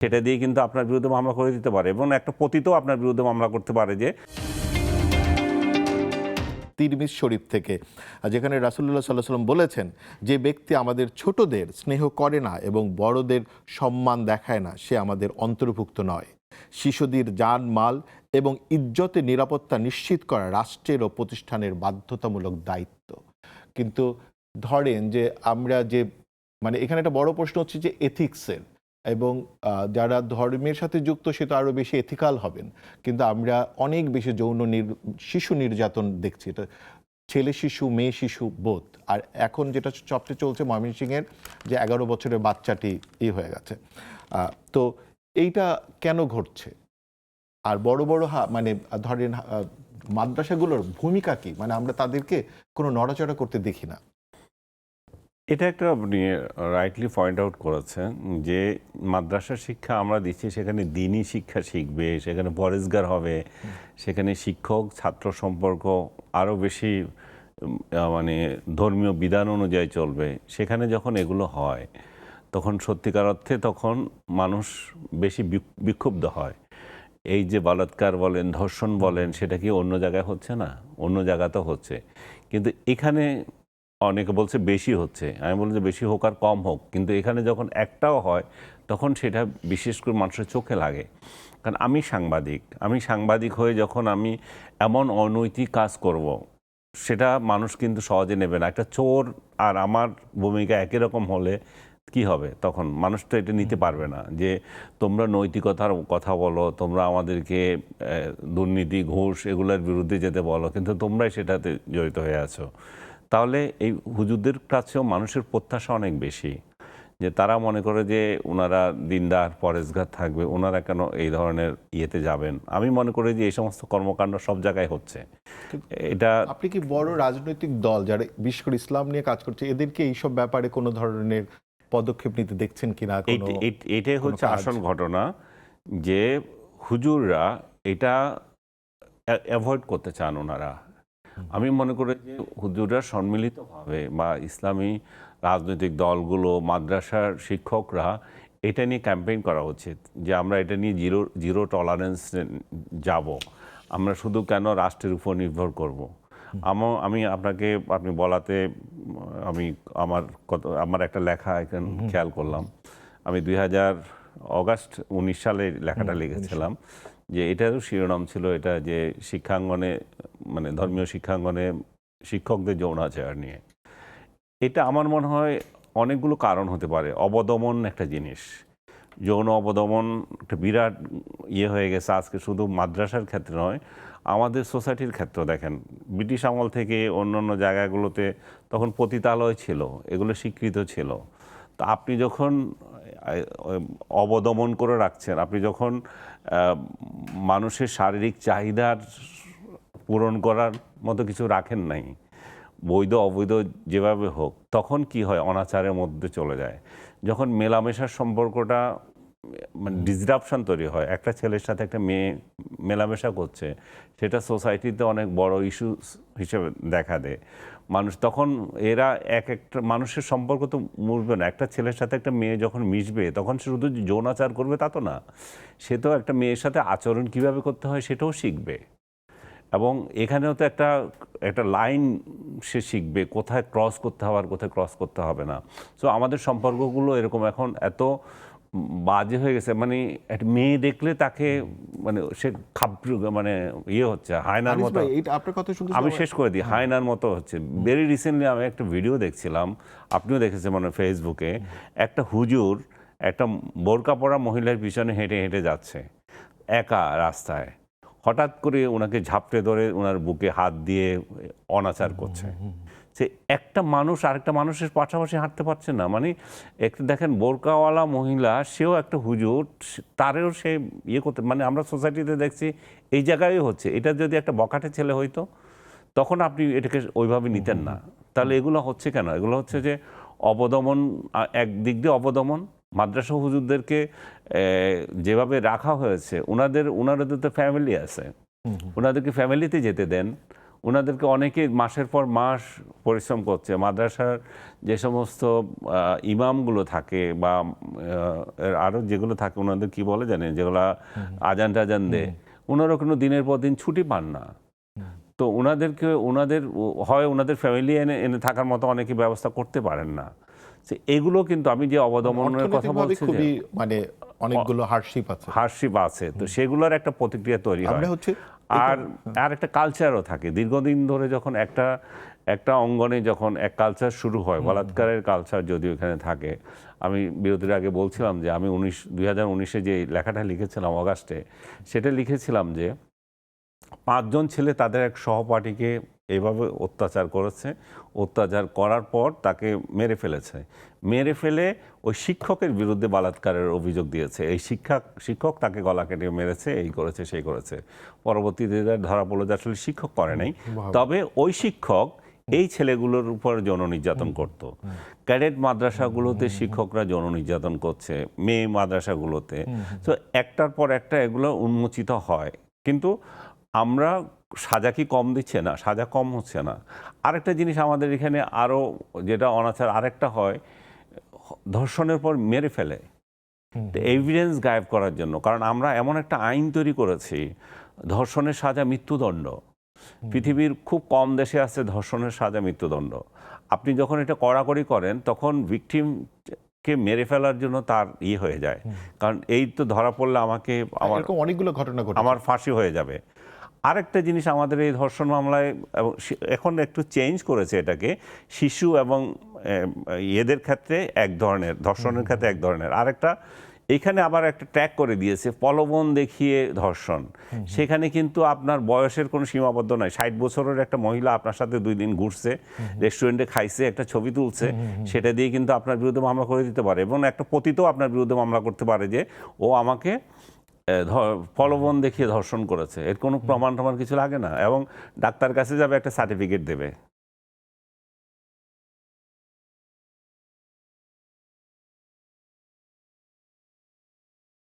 সেটা দিয়ে কিন্তু আপনার বিরুদ্ধে মামলা করে দিতে পারে, এবং একটা পতিতও আপনার বিরুদ্ধে মামলা করতে পারে যে তিরমিজ শরীফ থেকে, যেখানে রাসূলুল্লাহ সাল্লাল্লাহু আলাইহি ওয়াসাল্লাম বলেছেন যে ব্যক্তি আমাদের ছোটদের স্নেহ করে না এবং বড়দের সম্মান দেখায় না, সে আমাদের অন্তর্ভুক্ত নয়। শিশুদের জান মাল এবং ইজ্জতের নিরাপত্তা নিশ্চিত করা রাষ্ট্রের ও প্রতিষ্ঠানের বাধ্যতামূলক দায়িত্ব। কিন্তু ধরেন যে আমরা যে মানে এখানে একটা বড় প্রশ্ন হচ্ছে যে এথিক্সের, এবং যারা ধর্মের সাথে যুক্ত সে তো আরও বেশি এথিক্যাল হবেন, কিন্তু আমরা অনেক বেশি শিশু নির্যাতন দেখছি। এটা ছেলে শিশু মেয়ে শিশু বোধ। আর এখন যেটা সবচেয়ে চলছে ময়মনসিংহের যে 11 বছরের বাচ্চাটি হয়ে গেছে। তো এইটা কেন ঘটছে? আর বড় বড় মানে ধরেন মাদ্রাসাগুলোর ভূমিকা কি? মানে আমরা তাদেরকে কোনো নড়াচড়া করতে দেখি না। এটা একটা আপনি রাইটলি পয়েন্ট আউট করেছেন যে মাদ্রাসা শিক্ষা আমরা দিচ্ছি, সেখানে দিনই শিক্ষা শিখবে, সেখানে পরেজগার হবে, সেখানে শিক্ষক ছাত্র সম্পর্ক আরও বেশি মানে ধর্মীয় বিধান অনুযায়ী চলবে। সেখানে যখন এগুলো হয় তখন সত্যিকার অর্থে তখন মানুষ বেশি বিক্ষুব্ধ হয়। এই যে বলাৎকার বলেন, ধর্ষণ বলেন, সেটা কি অন্য জায়গায় হচ্ছে না? অন্য জায়গাতেও হচ্ছে, কিন্তু এখানে অনেকে বলছে বেশি হচ্ছে। আমি বলছি যে বেশি হোক আর কম হোক, কিন্তু এখানে যখন একটাও হয় তখন সেটা বিশেষ করে মানুষের চোখে লাগে। কারণ আমি সাংবাদিক হয়ে যখন আমি এমন অনৈতিক কাজ করব, সেটা মানুষ কিন্তু সহজে নেবে না। একটা চোর আর আমার ভূমিকা একই রকম হলে কি হবে? তখন মানুষ তো এটা নিতে পারবে না যে তোমরা নৈতিকতার কথা বলো, তোমরা আমাদেরকে দুর্নীতি ঘুষ এগুলোর বিরুদ্ধে যেতে বলো, কিন্তু তোমরাই সেটাতে জড়িত হয়ে আছো। তাহলে এই হুজুরদের কাছেও মানুষের প্রত্যাশা অনেক বেশি, যে তারা মনে করে যে ওনারা দিনদার পরেজগার থাকবে, ওনারা কেন এই ধরনের ইয়েতে যাবেন। আমি মনে করি যে এই সমস্ত কর্মকাণ্ড সব জায়গায় হচ্ছে। এটা আপনি কি বড় রাজনৈতিক দল যারা বিশেষ করে ইসলাম নিয়ে কাজ করছে এদেরকে এইসব ব্যাপারে কোনো ধরনের পদক্ষেপ নিতে দেখছেন কিনা? এটাই হচ্ছে আসল ঘটনা, যে হুজুররা এটা অ্যাভয়েড করতে চান ওনারা। আমি মনে করি যে হুজুররা সম্মিলিতভাবে বা ইসলামী রাজনৈতিক দলগুলো, মাদ্রাসার শিক্ষকরা এটা নিয়ে ক্যাম্পেইন করা উচিত যে আমরা এটা নিয়ে জিরো টলারেন্স যাব। আমরা শুধু কেন রাষ্ট্রের উপর নির্ভর করব। আমি আপনাকে আপনি বলাতে আমি আমার একটা লেখা এখানে খেয়াল করলাম। আমি অগাস্ট 19 সালে লেখাটা লিখেছিলাম, যে এটারও শিরোনাম ছিল এটা যে শিক্ষাঙ্গনে মানে ধর্মীয় শিক্ষাঙ্গনে শিক্ষকদের যৌনাচার নিয়ে। এটা আমার মনে হয় অনেকগুলো কারণ হতে পারে। অবদমন একটা জিনিস, যৌন অবদমন একটা বিরাট হয়ে গেছে আজকে, শুধু মাদ্রাসার ক্ষেত্রে নয়, আমাদের সোসাইটির ক্ষেত্রে দেখেন। ব্রিটিশ আমল থেকে অন্য জায়গাগুলোতে তখন পতিতালয় ছিল, এগুলো স্বীকৃত ছিল। তো আপনি যখন অবদমন করে রাখছেন, আপনি যখন মানুষের শারীরিক চাহিদার পূরণ করার মতো কিছু রাখেন নাই, বৈধ অবৈধ যেভাবে হোক, তখন কি হয়? অনাচারের মধ্যে চলে যায়। যখন মেলামেশার সম্পর্কটা মানে ডিসরাপশন তৈরি হয়, একটা ছেলের সাথে একটা মেয়ে মেলামেশা করছে, সেটা সোসাইটিতে অনেক বড় ইস্যু হিসেবে দেখা দেয়। মানুষ তখন এরা একটা মানুষের সম্পর্ক তো মুছবে না। একটা ছেলের সাথে একটা মেয়ে যখন মিশবে, তখন সে শুধু যৌনাচার করবে তা তো না, সে তো একটা মেয়ের সাথে আচরণ কিভাবে করতে হয় সেটাও শিখবে। এবং এখানেও তো একটা লাইন সে শিখবে, কোথায় ক্রস করতে হবে আর কোথায় ক্রস করতে হবে না। সো আমাদের সম্পর্কগুলো এরকম এখন এত বাজে হয়ে গেছে, মানে একটা মেয়ে দেখলে তাকে মানে সে মানে হচ্ছে হায়নার মতো। আমি শেষ করে দিই, হায়নার মতো হচ্ছে। ভেরি রিসেন্টলি আমি একটা ভিডিও দেখছিলাম, আপনিও দেখেছেন মানে ফেসবুকে, একটা হুজুর একটা বোরকা পরা মহিলার পিছনে হেঁটে হেঁটে যাচ্ছে একা রাস্তায়, হঠাৎ করে ওনাকে ঝাপটে ধরে ওনার বুকে হাত দিয়ে অনাচার করছে। সে একটা মানুষ আরেকটা মানুষের পাশাপাশি হাঁটতে পারছে না। মানে একটা দেখেন বোরকাওয়ালা মহিলা, সেও একটা হুজুর, তারেও সে করতে, মানে আমরা সোসাইটিতে দেখছি এই জায়গায় হচ্ছে। এটা যদি একটা বখাটে ছেলে হইতো তখন আপনি এটাকে ওইভাবে নিতেন না। তাহলে এগুলো হচ্ছে কেন? এগুলো হচ্ছে যে অবদমন, একদিক দিয়ে অবদমন। মাদ্রাসা হুজুরদেরকে যেভাবে রাখা হয়েছে, ওনাদের তো ফ্যামিলি আছে, ওনাদেরকে ফ্যামিলিতে যেতে দেন। ওনাদেরকে অনেকে মাসের পর মাস পরিশ্রম করছে। মাদ্রাসার যে সমস্ত ইমামগুলো থাকে বা আরও যেগুলো থাকে, ওনাদের কি বলে জানেন, যেগুলো আজান টাজান দেয়, ওনারা কোনো দিনের পর দিন ছুটি পান না। তো ওনাদেরকে হয় ওনাদের ফ্যামিলি এনে থাকার মতো অনেকে ব্যবস্থা করতে পারেন না। এগুলো কিন্তু আমি যে অবদমনের কথা বলছি, খুবই মানে অনেকগুলো হার্ডশিপ আছে, তো সেগুলোর একটা প্রতিক্রিয়া তৈরি হয়। আর একটা কালচারও থাকে দীর্ঘদিন ধরে। যখন একটা অঙ্গনে যখন এক কালচার শুরু হয়, বলাৎকারের কালচার যদিও এখানে থাকে। আমি বিরতির আগে বলছিলাম যে আমি 2019-এ যে লেখাটা লিখেছিলাম অগাস্টে, সেটা লিখেছিলাম যে 5 জন ছেলে তাদের এক সহপাঠীকে এইভাবে অত্যাচার করেছে। অত্যাচার করার পর তাকে মেরে ফেলেছে। মেরে ফেলে ওই শিক্ষকের বিরুদ্ধে বলাৎকারের অভিযোগ দিয়েছে। এই শিক্ষক তাকে গলা কেটে মেরেছে, এই করেছে সেই করেছে। পরবর্তীতে ধরা পড়লো যে আসলে শিক্ষক করে নাই, তবে ওই শিক্ষক এই ছেলেগুলোর উপর যৌন নির্যাতন করত। ক্যাডেট মাদ্রাসাগুলোতে শিক্ষকরা যৌন নির্যাতন করছে, মেয়ে মাদ্রাসাগুলোতে। তো একটার পর একটা এগুলো উন্মোচিত হয়, কিন্তু আমরা সাজা কি কম দিচ্ছে না, সাজা কম হচ্ছে না। আরেকটা জিনিস আমাদের এখানে আরও যেটা অনাচার আরেকটা হয়, ধর্ষণের পর মেরে ফেলে এভিডেন্স গায়েব করার জন্য। কারণ আমরা এমন একটা আইন তৈরি করেছি, ধর্ষণের সাজা মৃত্যুদণ্ড। পৃথিবীর খুব কম দেশে আছে ধর্ষণের সাজা মৃত্যুদণ্ড। আপনি যখন এটা কড়াকড়ি করেন, তখন ভিকটিমকে মেরে ফেলার জন্য তার হয়ে যায়, কারণ এই তো ধরা পড়লে আমাকে অনেকগুলো ঘটনা আমার ফাঁসি হয়ে যাবে। আরেকটা জিনিস আমাদের এই ধর্ষণ মামলায় এখন একটু চেঞ্জ করেছে এটাকে, শিশু এবং এদের ক্ষেত্রে এক ধরনের, ধর্ষণের ক্ষেত্রে এক ধরনের। আরেকটা এখানে আবার একটা ট্র্যাক করে দিয়েছে, প্রলোভন দেখিয়ে ধর্ষণ। সেখানে কিন্তু আপনার বয়সের কোনো সীমাবদ্ধ নাই। 60 বছরের একটা মহিলা আপনার সাথে 2 দিন ঘুরছে, রেস্টুরেন্টে খাইছে, একটা ছবি তুলছে, সেটা দিয়ে কিন্তু আপনার বিরুদ্ধে মামলা করে দিতে পারে। এবং একটা পতিতও আপনার বিরুদ্ধে মামলা করতে পারে যে ও আমাকে প্রলোভন দেখিয়ে ধর্ষণ করেছে। এর কোনো প্রমাণ কিছু লাগে না, এবং ডাক্তার কাছে যাবে, একটা সার্টিফিকেট দেবে।